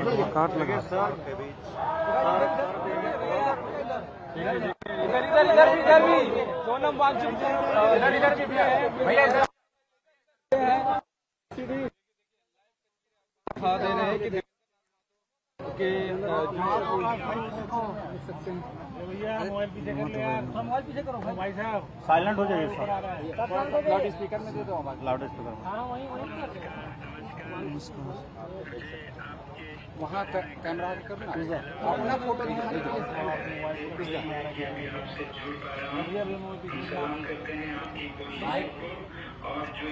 काट लगा सर के बीच इधर भी सोनम वांगचुक इधर भी है भैया दिखा दे रहे हैं कि भैया मोबाइल पीछे कर लो यार, मोबाइल पीछे करो भाई साहब, साइलेंट हो जाइए सर। लाउड स्पीकर में दे दो आवाज, लाउड स्पीकर में। हाँ वही वहाँ कैमरा करना अपना फोटो दिखाने के लिए और जो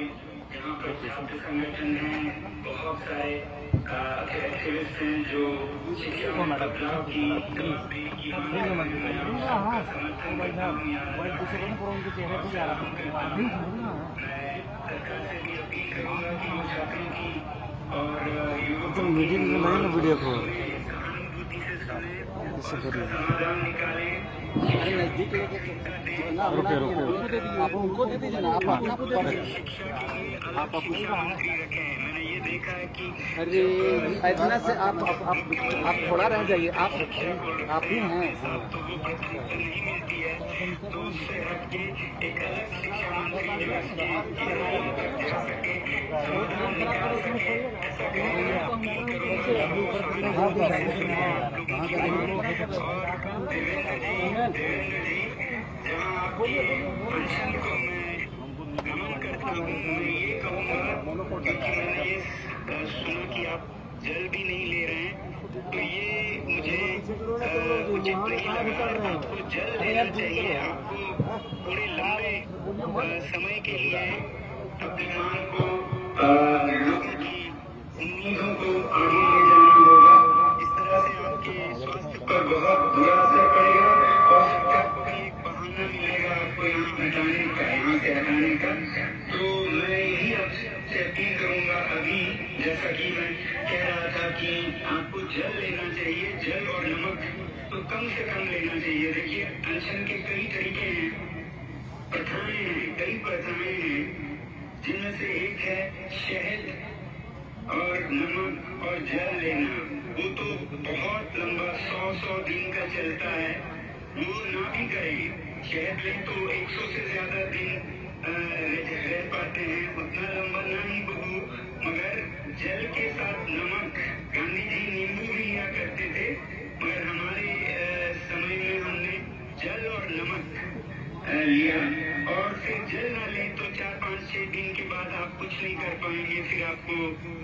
यहाँ पर छात्र संगठन हैं, बहुत सारे एक्टिविस्ट हैं जो शिक्षा में बदलाव की सरकार से भी अपील करूँगा कि वो छात्रों की और युवकों मीटिंग में नहीं ना वीडियो को सहानुभूति से सुने, इससे समाधान निकालें। नजदीक लेके आप उनको दे दीजिए ना, आप अपना आप मुख्यमंत्री रखें। मैंने ये देखा है कि अरे इतना से आप थोड़ा रह जाइए, आप ही हैं तो वो प्राथमिकता नहीं मिलती है, तो उससे हटके एक अलग शिक्षा मंत्री जो इसकी जा सके, समाधान निकाल सके, ऐसा करने की अपील करूँगा। देवेंद्र जी, जहाँ आपकी अनशन को मैं नमन करता हूँ, मैं ये कहूँगा क्योंकि मैंने ये सुना कि आप जल भी नहीं ले रहे हैं, तो ये मुझे उचित नहीं लगा। आपको जल लेना चाहिए, आपको पूरे लंबे समय के लिए अभिमान को, लोगों की उम्मीदों को आगे ले जाना होगा। इस तरह से आपके स्वास्थ्य पर बहुत बुरा असर पड़ेगा और सरकार को भी एक बहाना मिलेगा आपको यहाँ हटाने का, यहाँ से हटाने का। तो मैं यही आपसे अपील करूंगा, अभी जैसा कि मैं कह रहा था कि आपको जल लेना चाहिए, जल और नमक तो कम से कम लेना चाहिए। देखिए, अनशन के कई तरीके हैं, प्रथाएं हैं, कई प्रथाएं हैं, जिनमें से एक है शहद और नमक और जल लेना। वो तो बहुत लंबा 100 दिन का चलता है, वो ना भी करें। शहद लें तो 100 से ज्यादा दिन रह पाते हैं, उतना लंबा ना ही बहू, मगर जल के साथ नमक, गांधी जी नींबू भी लिया करते थे, मगर हमारे समय में हमने जल और नमक लिया। और फिर जल ना लें तो 4, 5, 6 दिन के बाद आप कुछ नहीं कर पाएंगे, फिर आपको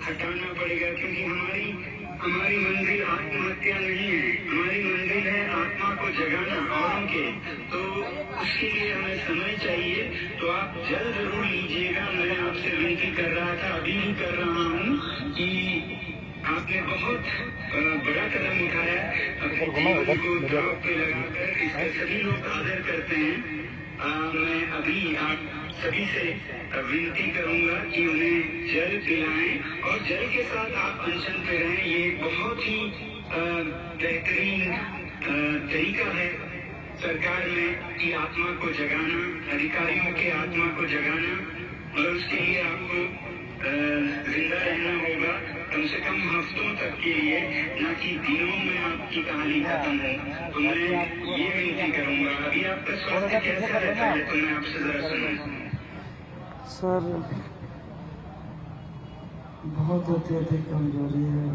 हटाना पड़ेगा, क्योंकि हमारी मंजिल आत्महत्या नहीं है, हमारी मंजिल है आत्मा को जगाना औरों के। तो उसके लिए हमें समय चाहिए, तो आप जल जरूर लीजिएगा। मैं आपसे विनती कर रहा था, अभी भी कर रहा हूँ कि आपने बहुत बड़ा कदम उठाया, अपने जीवन को दांव पे लगाकर, इसका सभी लोग आदर करते हैं। मैं अभी आप सभी से विनती करूंगा कि उन्हें जल पिलाएं और जल के साथ आप अनशन पे रहें। ये बहुत ही बेहतरीन तरीका है सरकार में की आत्मा को जगाना, अधिकारियों के आत्मा को जगाना, और उसके लिए आपको जिंदा रहना होगा कम से कम हफ्तों तक के लिए, न कि दिनों में आपकी कहानी खत्म हो। तो मैं ये विनती करूंगा, अभी आपका स्वास्थ्य कैसा रहता है, तो मैं आपसे जरा सुनूं। सर बहुत अत्यधिक कमजोरी है,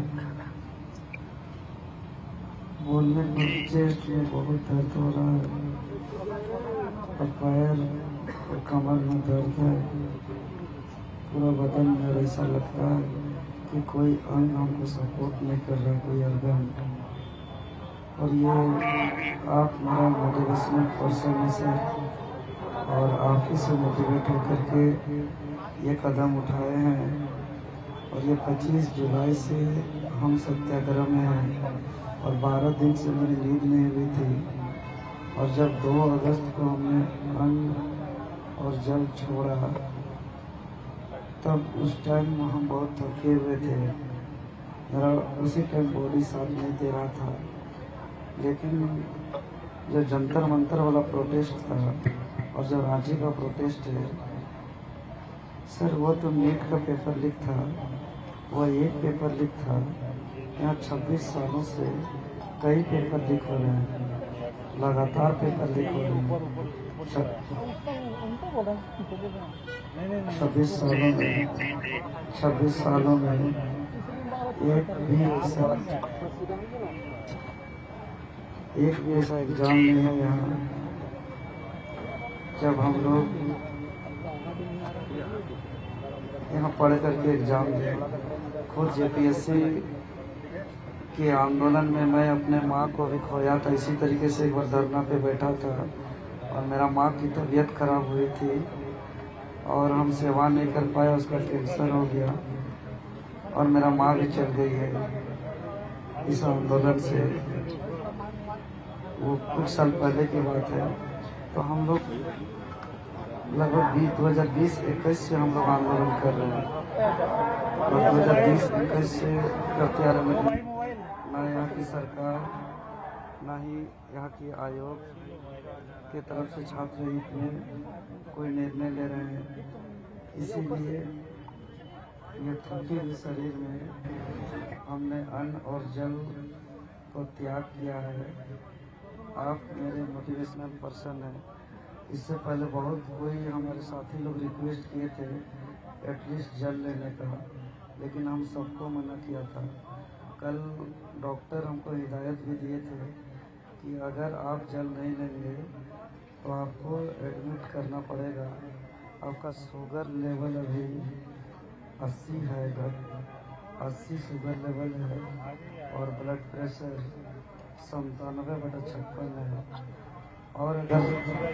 बोलने पर चेस्ट में बहुत दर्द हो रहा है और पैर और कमर में दर्द है, पूरा बदन में ऐसा लगता है कि कोई अंग हमको सपोर्ट नहीं कर रहा, कोई अर्गन। और ये आप मेरा मोटिवेशनल पर्सन है सर, और आप ही से मोटिवेट होकर के ये कदम उठाए हैं। और ये 25 जुलाई से हम सत्याग्रह में हैं और 12 दिन से मेरी नींद नहीं हुई थी। और जब 2 अगस्त को हमने अन्न और जल छोड़ा, तब उस टाइम हम बहुत थके हुए थे, मेरा उसी टाइम बॉडी साथ नहीं दे रहा था। लेकिन जो जंतर मंतर वाला प्रोटेस्ट था और जो रांची का प्रोटेस्ट है सर, वो तो नीट का पेपर लीक था, वो एक पेपर लीक था, यहाँ 26 सालों से कई पेपर लीक हो रहे हैं, लगातार पेपर लीक हो रहे हैं। 26 सालों में एक भी ऐसा एग्जाम नहीं है यहाँ। जब हम लोग यहाँ पढ़ करके एग्जाम दिए, खुद जेपीएससी के आंदोलन में मैं अपने माँ को भी खोया था। इसी तरीके से एक बार धरना पे बैठा था और मेरा माँ की तबीयत खराब हुई थी और हम सेवा नहीं कर पाए, उसका कैंसर हो गया और मेरा माँ भी चल गई है इस आंदोलन से। वो कुछ साल पहले की बात है। तो हम लोग लगभग 2020-21 से हम लोग आंदोलन कर रहे हैं और 2020-21 से करते आ रहे हैं। ना यहाँ की सरकार ना ही यहाँ की आयोग के तरफ से छात्र हित में कोई निर्णय ले रहे हैं। इसीलिए ये थके हुए शरीर में हमने अन्न और जल को त्याग किया है। आप मेरे मोटिवेशनल पर्सन हैं। इससे पहले बहुत कोई हमारे साथी लोग रिक्वेस्ट किए थे एटलीस्ट जल लेने का, लेकिन हम सबको मना किया था। कल डॉक्टर हमको हिदायत भी दिए थे कि अगर आप जल नहीं लेंगे तो आपको एडमिट करना पड़ेगा। आपका शुगर लेवल अभी 80 है, 80 शुगर लेवल है और ब्लड प्रेशर 97/56 है। और अगर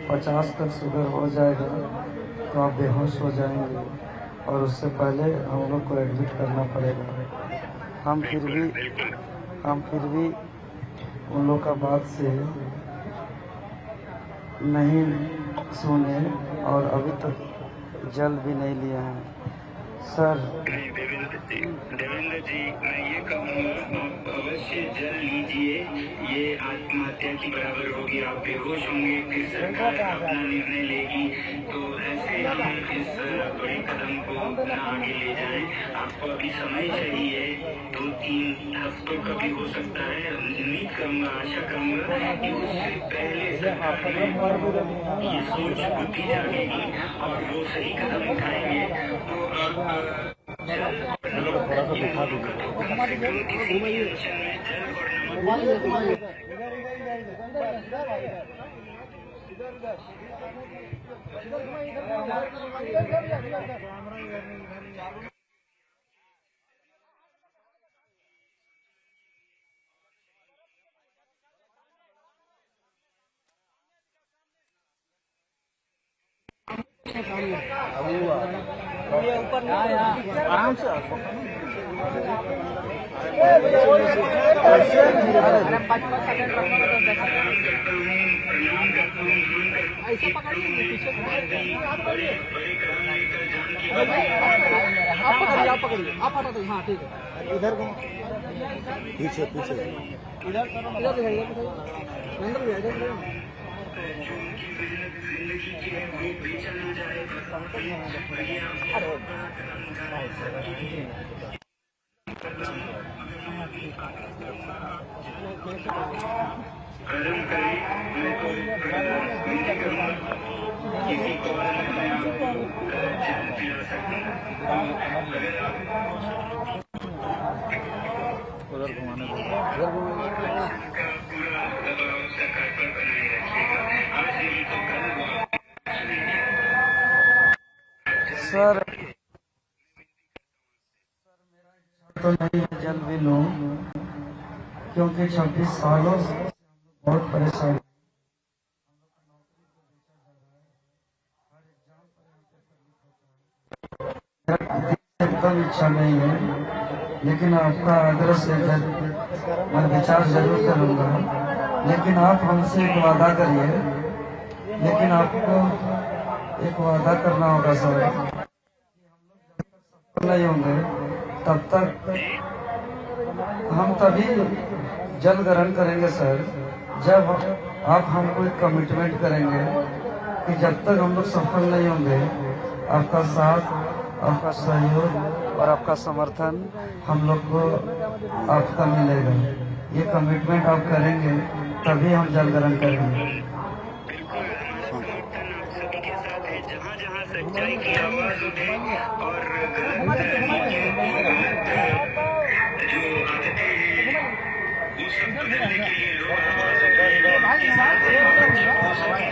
50 तक शुगर हो जाएगा तो आप बेहोश हो जाएंगे और उससे पहले हम लोग को एडमिट करना पड़ेगा। हम फिर भी उन लोग का बात से नहीं सुने और अभी तक जल भी नहीं लिया है। सर देवेंद्र जी, मैं ये कहूँगा आप अवश्य जल लीजिए, ये आत्महत्या की बराबर होगी। आप बेहोश होंगे, फिर सरकार अपना निर्णय लेगी, तो ऐसे हम इस बड़े कदम को न आगे ले जाएं। आपको अभी समय चाहिए, 2-3 हफ्तों का भी हो सकता है। उम्मीद करूँगा, आशा करूँगा कि उससे पहले सरकार में ये सोच बुद्धि जागेगी और वो सही कदम उठाएंगे। तो आप थोड़ा सा दिखा दीजिए। आराम से ऐसे पकड़िए, पीछे आप पकड़िए, आप हटा दो। हाँ ठीक है, इधर को पीछे इधर दिखाइए, अंदर भी इधर कर्म करें, मैं तो विनती करूँगा किसी को मैं आपको जल पिला सकता हूँ। अगर आप उधर घुमाने का पूरा दबाव सरकार पर बनाए रखिएगा। आज नहीं तो कल सर तो नहीं मैं जल भी लूँ, क्योंकि 26 सालों से बहुत परेशान। एकदम इच्छा नहीं है, लेकिन आपका आग्रह से मैं विचार जरूर करूँगा। लेकिन आप हमसे एक वादा करिए, लेकिन आपको एक वादा करना होगा सर, नहीं होंगे तब तक हम तभी जल ग्रहण करेंगे सर, जब आप हमको एक कमिटमेंट करेंगे कि जब तक हम लोग सफल नहीं होंगे आपका साथ आपका सहयोग और आपका समर्थन हम लोग को आपका मिलेगा। ये कमिटमेंट आप करेंगे तभी हम जल ग्रहण करेंगे। सभी के साथ है, जहाँ जहाँ सच्चाई की आवाज उठे और जो आदतें हैं वो सब बदलने के लिए लोग आवाज उठाएं। वादा करता हूँ कि आवाज सुनिए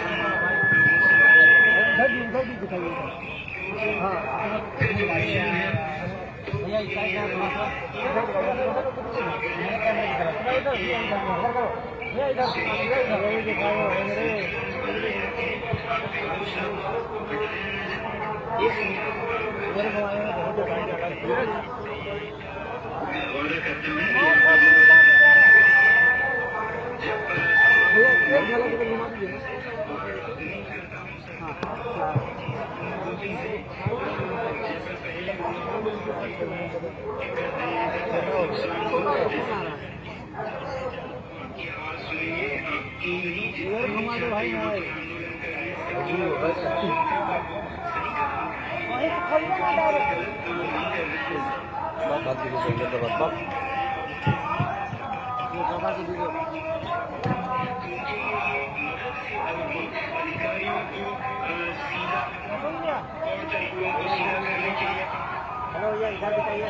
आपकी हेलो भैया, इधर दिखाइए।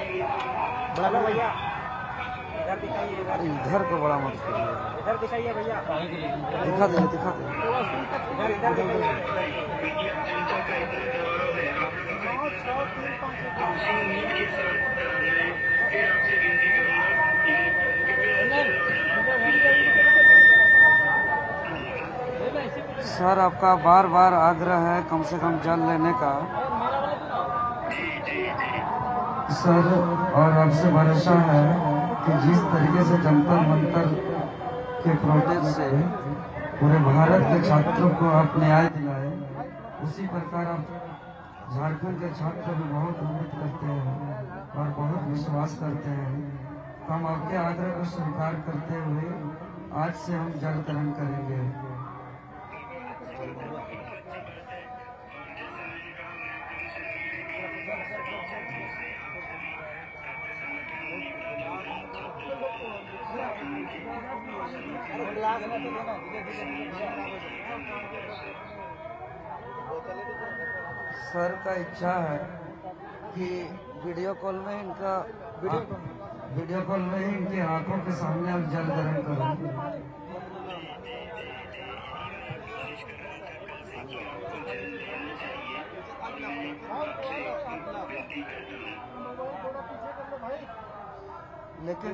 हेलो भैया, इधर दिखाइए। अरे इधर को बड़ा मत करिए, इधर दिखाइए भैया। दिखा दे दिखा दे। इधर इधर दिखाइए। सर आपका बार बार आग्रह है कम से कम जल लेने का सर, और आपसे भरोसा है कि जिस तरीके से जंतर मंतर के प्रोटेस्ट से पूरे भारत के छात्रों को आप न्याय दिलाए, उसी प्रकार आप झारखंड के छात्र भी बहुत उम्मीद करते हैं और बहुत विश्वास करते हैं। हम आपके आग्रह को स्वीकार करते हुए आज से हम जल ग्रहण करेंगे। सर का इच्छा है कि वीडियो कॉल में ही इनकी आंखों के सामने आप जल ग्रहण करें। लेकिन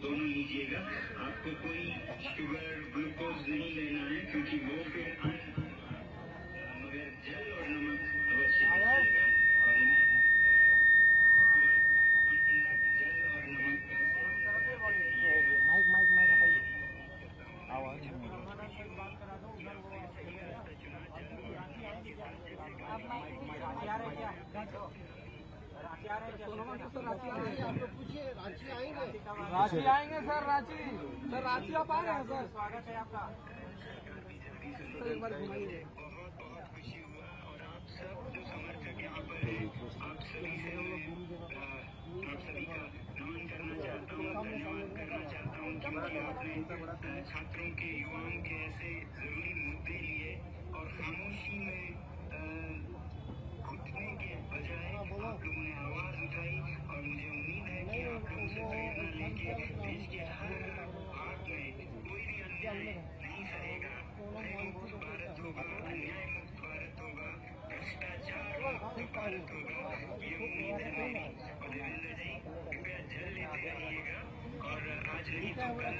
दोनों लीजिएगा। आपको कोई शुगर ग्लूकोज नहीं लेना है क्योंकि वो फिर मगर जल और नमक अवश्य लीजिएगा। जल और नमक माइक हटाइए। आवाज रांची आएंगे सर, रांची आप आ रहे हैं सर। स्वागत है आपका। एक बार घुमाइए। आप सभी से आप सभी का नमन करना चाहता हूँ, धन्यवाद करना चाहता हूँ क्योंकि आपने छात्रों के युवाओं के ऐसे जरूरी मुद्दे लिए और खामोशी में घुटने के बजाय आप लोगों ने आवाज उठाई और मुझे उम्मीद है कि आप लोगों से प्रेरणा लेके देश के हर भाग में कोई भी अन्याय नहीं सहेगा। प्रेम मुक्त भारत होगा, अन्याय मुक्त भारत होगा, भ्रष्टाचार मुक्त भारत होगा। ये उम्मीद है मेरी। कल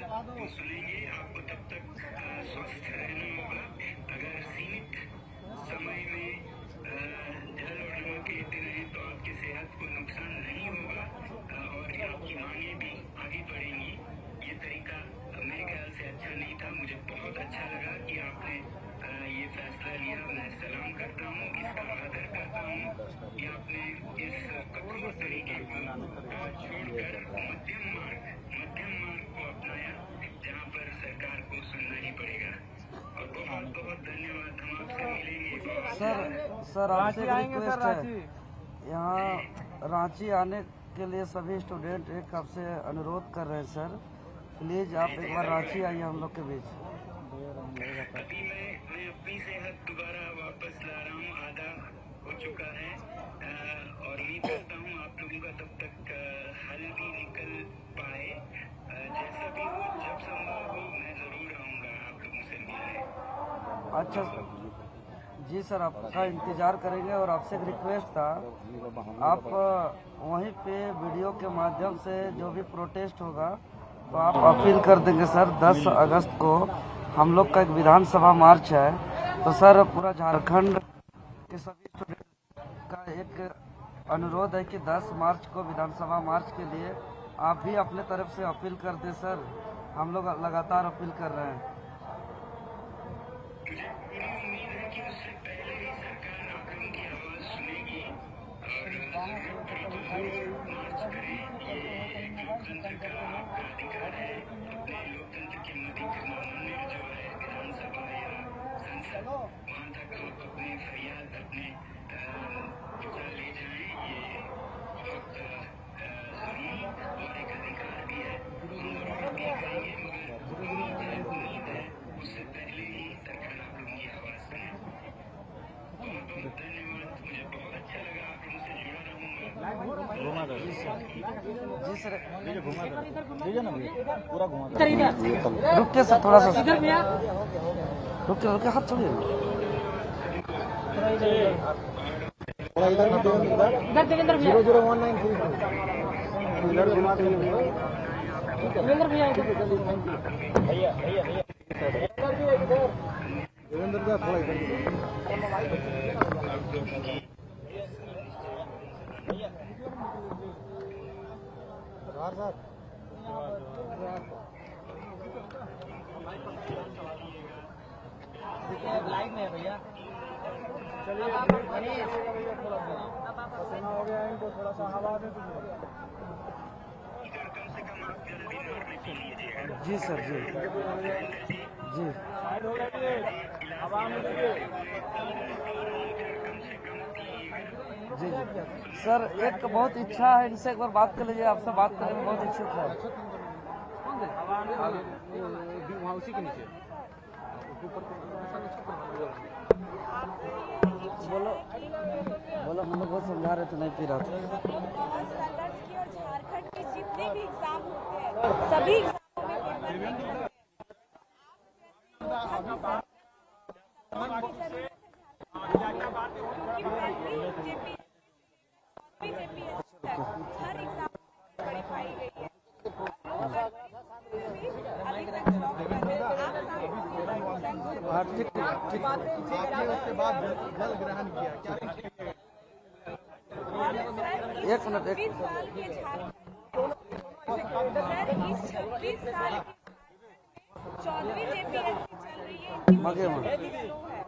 सुनेंगे। आपको तब तक स्वस्थ रहना होगा। अगर सीमित समय में जल और नमक लेते रहे तो आपकी सेहत को नुकसान नहीं होगा और आपकी मांगे भी आगे बढ़ेंगी। ये तरीका मेरे ख्याल से अच्छा नहीं था। मुझे बहुत अच्छा लगा कि आपने ये फैसला लिया। मैं सलाम करता हूँ, इसका आदर करता हूँ कि आपने इस कठोर तरीके को छोड़कर मध्यम मार्ग को अपनाया, जहाँ पर सरकार को सुनना ही पड़ेगा। और बहुत बहुत धन्यवाद। हम आपसे मिलेंगे बहुत सर आपसे एक रिक्वेस्ट है, यहाँ रांची आने के लिए सभी स्टूडेंट एक आपसे अनुरोध कर रहे हैं सर, प्लीज आप एक बार रांची आइए हम लोग के बीच। अभी मैं अपनी सेहत दोबारा वापस ला रहा हूँ। आधा हो चुका है और उम्मीद करता हूँ आप लोगों का तब तक हल भी निकल पाए। जैसा भी हो, जब संभव हो, मैं जरूर आऊँगा आप लोगों से मिलने। अच्छा जी सर, आपका इंतजार करेंगे। और आपसे एक रिक्वेस्ट था, आप वहीं पे वीडियो के माध्यम से जो भी प्रोटेस्ट होगा तो आप अपील कर देंगे सर। 10 अगस्त को हम लोग का एक विधानसभा मार्च है, तो सर पूरा झारखंड के सभी स्टूडेंट का एक अनुरोध है कि 10 मार्च को विधानसभा मार्च के लिए आप भी अपने तरफ से अपील कर दें सर। हम लोग लगातार अपील कर रहे हैं। मुझे पूरी उम्मीद है कि उससे पहले ही सरकार आप लोगों की आवाज सुनेगी और जरूरत पड़ी तो जरूर मार्च करें। ये एक लोकतंत्र का आपका अधिकार है। अपने लोकतंत्र के मंदिर जो है विधानसभा या संसद, वहाँ तक आप अपने फरियाद, अपने विचार ले जाएं। ये बहुत जरूरी और एक अधिकार भी है। हम जरूर भी करेंगे, मगर उम्मीद है उससे पहले ही सरकार आप लोगों की आवाज सुने। बहुत बहुत धन्यवाद। मुझे बहुत अच्छा लगा। आप लोगों से जुड़ा रहूंगा। जी सर, लीजिए ना भैया, पूरा घुमा दो। रुकिए सर, थोड़ा सा रुकिए, हाथ छोड़िए। थोड़ा इधर 00193 इधर घुमा दो भैया। देवेंद्र का थोड़ा इधर लाइव में है भैया। चलिए पसीना हो गया इनको, थोड़ा सा हवा दे दीजिए। जी सर, जी जी जी जी सर, एक बहुत इच्छा है इनसे एक बार बात कर लीजिए। आपसे बात करने में बहुत इच्छुक है। वहाँ उसी के नीचे बोलो बोलो, हम लोग बहुत समझा रहे थे, नहीं पी रहा था। बहुत संघर्ष की और झारखंड के जितने भी एग्जाम होते हैं सभी एग्जामों में पेपर लीक होते हैं। हर एग्जाम बड़ी पाई गई है। हाँ ठीक ठीक। उसके बाद जल ग्रहण किया क्या? एक मिनट, 26 साल के झारखंड सर, इस 26 साल 14वीं जेपीएससी चल रही है, इनकी मगे में। स्लो है।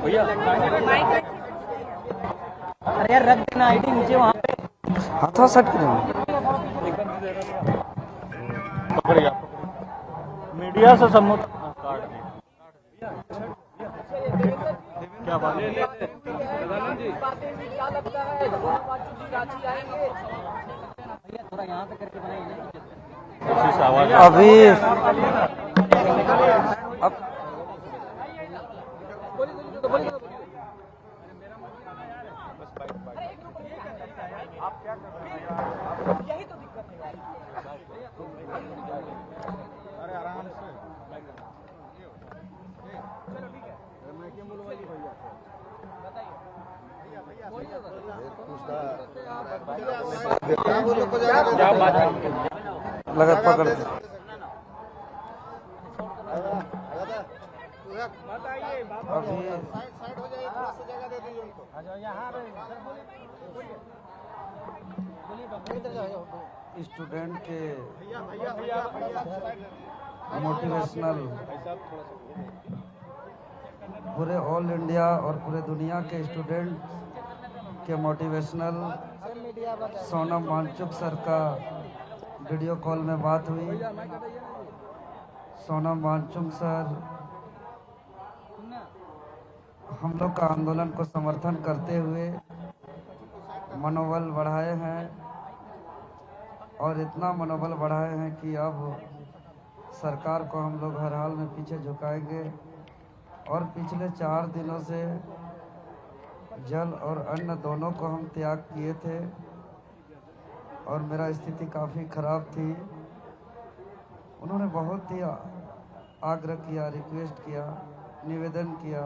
भैया अरे यार रख देना आईडी नीचे वहाँ पे। हाथों सेट करें। पकड़िए, मीडिया से संबंध काट दे। क्या बात है? क्या लगता है रांची आएंगे? भैया थोड़ा यहाँ पे करके बनाइए ना। अभी अब आप क्या कर रहे हैं? लोग को जगह लगा पकड़ अभी साइड हो जाइए, थोड़ा सा जगह दे दीजिए उनको। स्टूडेंट के मोटिवेशनल पूरे ऑल इंडिया और पूरे दुनिया के स्टूडेंट के मोटिवेशनल सोनम वांगचुक सर का वीडियो कॉल में बात हुई। सोनम वांगचुक सर हम लोग का आंदोलन को समर्थन करते हुए मनोबल बढ़ाए हैं और इतना मनोबल बढ़ाए हैं कि अब सरकार को हम लोग हर हाल में पीछे झुकाएंगे। और पिछले 4 दिनों से जल और अन्न दोनों को हम त्याग किए थे और मेरा स्थिति काफ़ी खराब थी। उन्होंने बहुत ही आग्रह किया, रिक्वेस्ट किया, निवेदन किया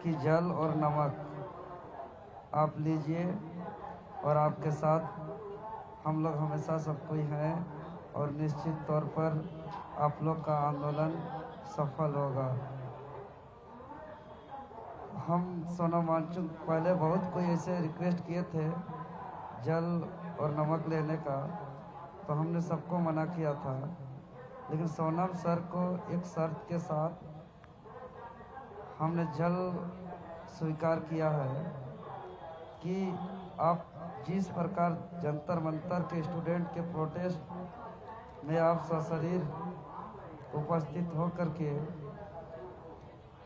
कि जल और नमक आप लीजिए और आपके साथ हम लोग हमेशा सब कोई हैं और निश्चित तौर पर आप लोग का आंदोलन सफल होगा। हम सोनम वांगचुक पहले बहुत कोई ऐसे रिक्वेस्ट किए थे जल और नमक लेने का, तो हमने सबको मना किया था, लेकिन सोनम सर को एक शर्त के साथ हमने जल स्वीकार किया है कि आप जिस प्रकार जंतर मंतर के स्टूडेंट के प्रोटेस्ट में आप सशरीर उपस्थित होकर के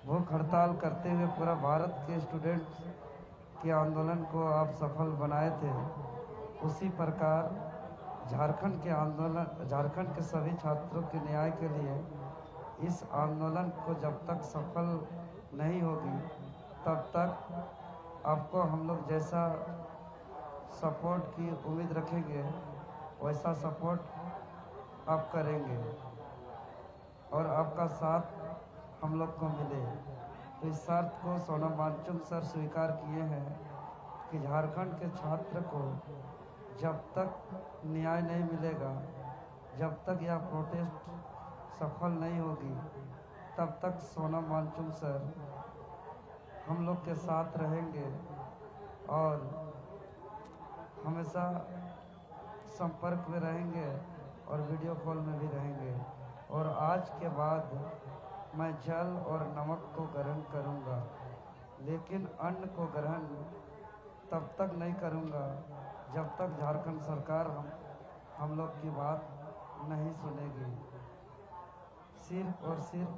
भूख हड़ताल करते हुए पूरा भारत के स्टूडेंट के आंदोलन को आप सफल बनाए थे, उसी प्रकार झारखंड के आंदोलन, झारखंड के सभी छात्रों के न्याय के लिए इस आंदोलन को जब तक सफल नहीं होगी तब तक आपको हम लोग जैसा सपोर्ट की उम्मीद रखेंगे वैसा सपोर्ट आप करेंगे और आपका साथ हम लोग को मिले। तो इस शर्त को सोनम वांगचुक सर स्वीकार किए हैं कि झारखंड के छात्र को जब तक न्याय नहीं मिलेगा, जब तक यह प्रोटेस्ट सफल नहीं होगी, तब तक सोनम वांगचुक सर हम लोग के साथ रहेंगे और हमेशा संपर्क में रहेंगे और वीडियो कॉल में भी रहेंगे। और आज के बाद मैं जल और नमक को ग्रहण करूंगा, लेकिन अन्न को ग्रहण तब तक नहीं करूंगा जब तक झारखंड सरकार हम लोग की बात नहीं सुनेगी। सिर्फ और सिर्फ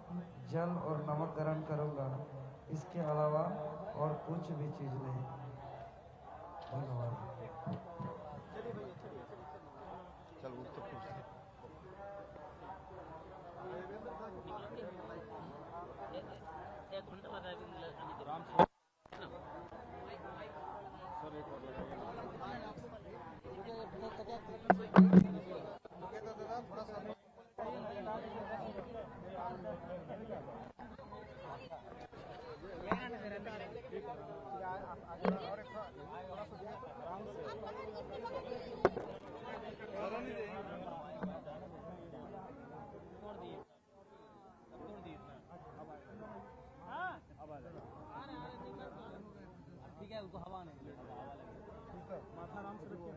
जल और नमक ग्रहण करूंगा, इसके अलावा और कुछ भी चीज़ नहीं। धन्यवाद। ठीक है, उसको हवा नहीं माथा आराम से रखिए।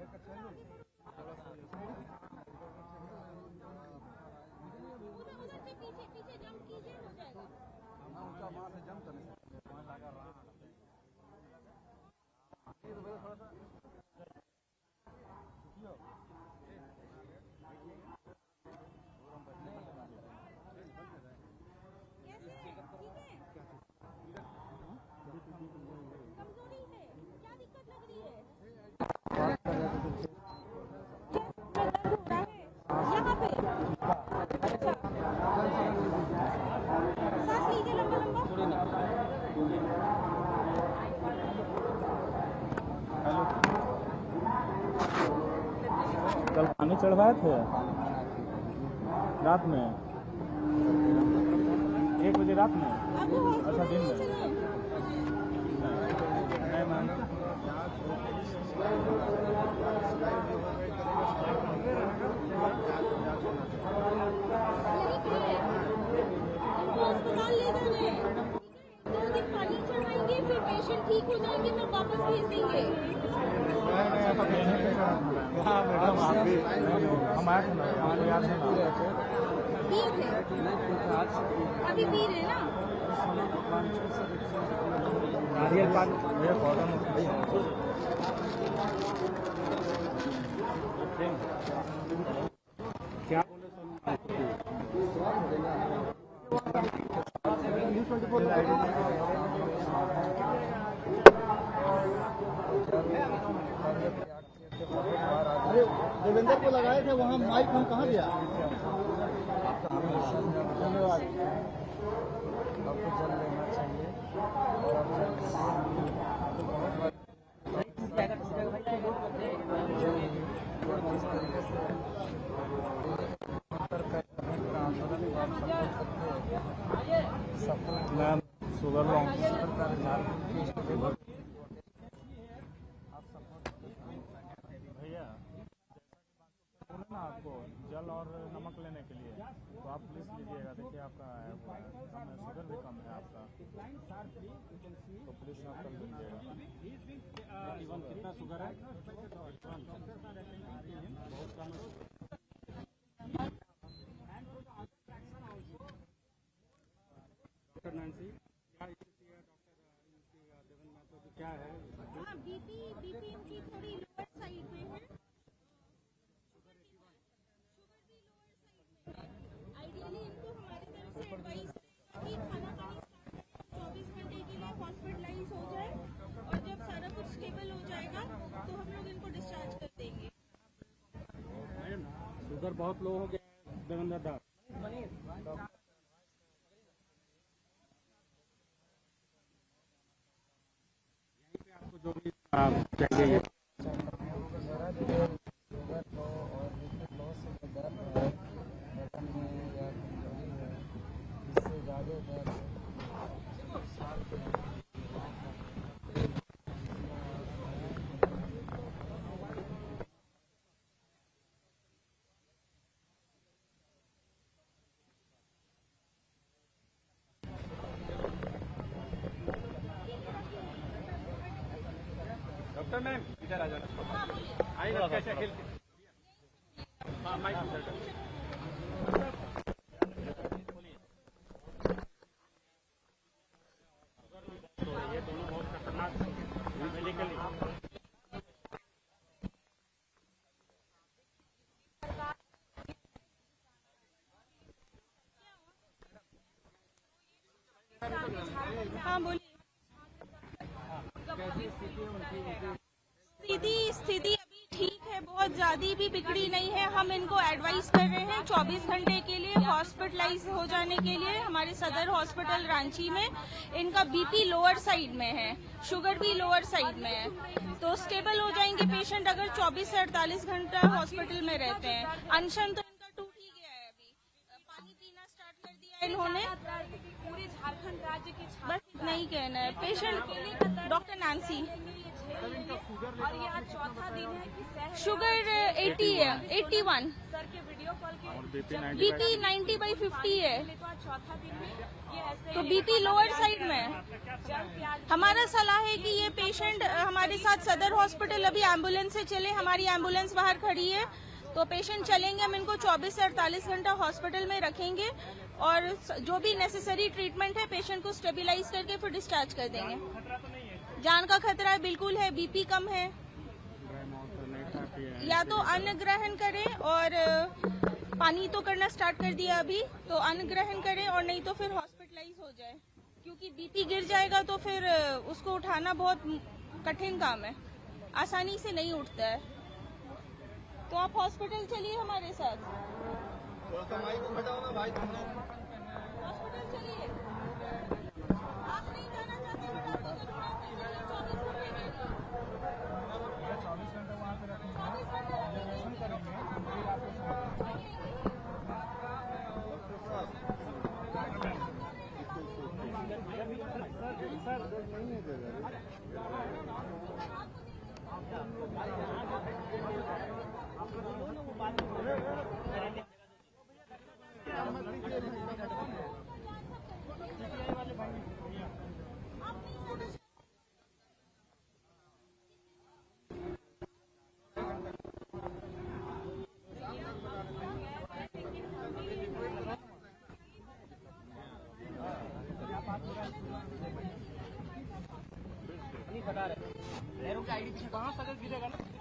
पीछे जंप कीजिए, हो जाएगा। वहां से जंप करने कल पानी चढ़वाए थे रात में 1 बजे रात में। अच्छा दिन में नहीं मैम अस्पताल ले जाना है, 2 दिन पानी चढ़ाएंगे, फिर पेशेंट ठीक हो जाएंगे, फिर वापस भेज देंगे। हाँ मैडम आप भी हम आए थे ना, हमारे याद है ना पी थे, अभी पी रहे ना। नारियल पानी भैया पौधा में क्या अरे देवेंद्र को लगाए थे वहाँ, माइक हम कहाँ दिया? धन्यवाद। आपको जल लेना चाहिए और आप जिस तरीके से मैम शुगर लॉन्ग भैया ना आपको जल और नमक लेने के लिए, तो आप प्लीज लीजिएगा। देखिए आपका शुगर भी कम है आपका, तो प्लीज आप कर लीजिएगा। कितना शुगर है? बहुत कम डॉक्टर नैंसी क्या है? हाँ, बीपी इनकी थोड़ी लोअर साइड में है। आइडियली इनको हमारी तरफ से एडवाइस कि खाना पानी 24 घंटे के लिए हॉस्पिटलाइज हो जाए, और जब सारा कुछ स्टेबल हो जाएगा तो हम लोग इनको डिस्चार्ज कर देंगे। शुगर बहुत लो हो गया देवेंद्र दा। जो भी चाहिए डॉक्टर मैम इधर आ जाना। आई ना कैसे खेलते? हाँ माइक तो ये दोनों बहुत खतरनाक मेडिकली। हाँ बोलिए। स्थिति अभी ठीक है, बहुत ज्यादा भी बिगड़ी नहीं है। हम इनको एडवाइस कर रहे हैं 24 घंटे के लिए हॉस्पिटलाइज हो जाने के लिए हमारे सदर हॉस्पिटल रांची में। इनका बीपी लोअर साइड में है, शुगर भी लोअर साइड में है, तो स्टेबल हो जाएंगे पेशेंट अगर 24 से 48 घंटा हॉस्पिटल में रहते हैं। अनशन तो इनका टूट ही गया है, अभी पानी पीना स्टार्ट कर दिया इन्होंने। पूरे झारखंड राज्य के बस इतना ही कहना है। पेशेंट डॉक्टर नैंसी, और ये आज चौथा दिन है कि शुगर 80 है, 81, सर के वीडियो कॉल के बीपी 90/50 है, तो आज चौथा दिन है ये ऐसे तो बीपी लोअर साइड में है। जल प्याज हमारा सलाह है कि ये पेशेंट हमारे साथ सदर हॉस्पिटल, अभी एम्बुलेंस से चले, हमारी एम्बुलेंस बाहर खड़ी है, तो पेशेंट चलेंगे, हम इनको 24 से 48 घंटा हॉस्पिटल में रखेंगे और जो भी नेसेसरी ट्रीटमेंट है पेशेंट को स्टेबलाइज करके फिर डिस्चार्ज कर देंगे। जान का खतरा बिल्कुल है, बीपी कम है। या तो अन्न ग्रहण करें, और पानी तो करना स्टार्ट कर दिया अभी, तो अन्न ग्रहण करें, और नहीं तो फिर हॉस्पिटलाइज हो जाए, क्योंकि बीपी गिर जाएगा तो फिर उसको उठाना बहुत कठिन काम है, आसानी से नहीं उठता है। तो आप हॉस्पिटल चलिए हमारे साथ, हॉस्पिटल चलिए। आप नहीं जाना चाहते बट आपको जरूरत है, चलिए 24 घंटे के लिए। 24 घंटे वहाँ पे ऑब्जर्वेशन करेंगे, फिर आपको कहाँ सदर गिरेगा ना